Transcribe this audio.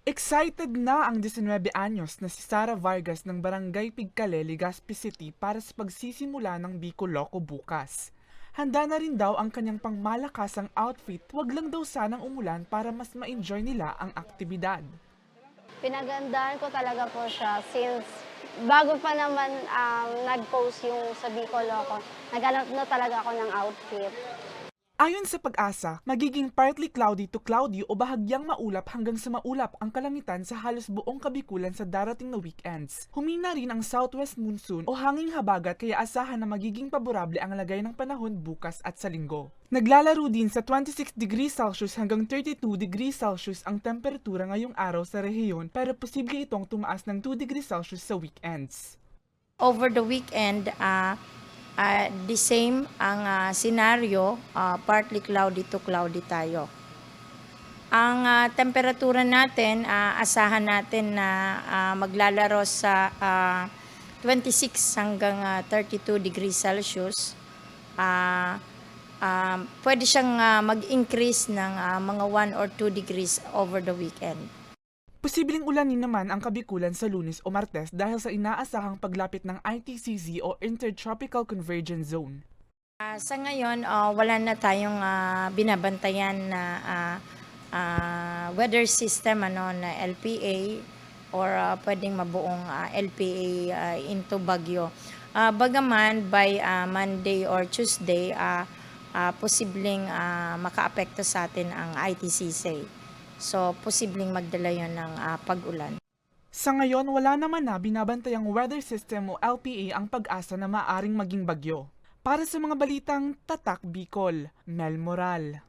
Excited na ang 19 anyos na si Sara Vargas ng Barangay Pigcale, Legazpi City para sa pagsisimula ng Bicol Loco bukas. Handa na rin daw ang kanyang pangmalakasang outfit, wag lang daw sanang umulan para mas ma-enjoy nila ang aktibidad. Pinagandaan ko talaga po siya since bago pa naman nag-post yung sa Bicol Loco, naghanap na talaga ako ng outfit. Ayon sa Pag-asa, magiging partly cloudy to cloudy o bahagyang maulap hanggang sa maulap ang kalangitan sa halos buong Kabikulan sa darating na weekends. Humina rin ang southwest monsoon o hanging habagat kaya asahan na magiging paborable ang lagay ng panahon bukas at sa linggo. Naglalaro din sa 26 degrees Celsius hanggang 32 degrees Celsius ang temperatura ngayong araw sa rehiyon pero posible itong tumaas ng 2 degrees Celsius sa weekends. Over the weekend, the same ang senaryo, partly cloudy to cloudy tayo. Ang temperatura natin, asahan natin na maglalaro sa 26 hanggang 32 degrees Celsius. Pwede siyang mag-increase ng mga 1 or 2 degrees over the weekend. Posibleng ulanin naman ang Kabikulan sa Lunes o Martes dahil sa inaasahang paglapit ng ITCZ o Intertropical Convergence Zone. Sa ngayon, wala na tayong binabantayan na weather system na LPA or pwedeng mabuong LPA into bagyo. Bagaman by Monday or Tuesday, posibleng makaapekto sa atin ang ITCZ. So, posibleng magdala yon ng pag-ulan. Sa ngayon, wala naman na binabantayang weather system o LPA ang Pag-asa na maaring maging bagyo. Para sa mga balitang Tatak Bicol, Mel Moral.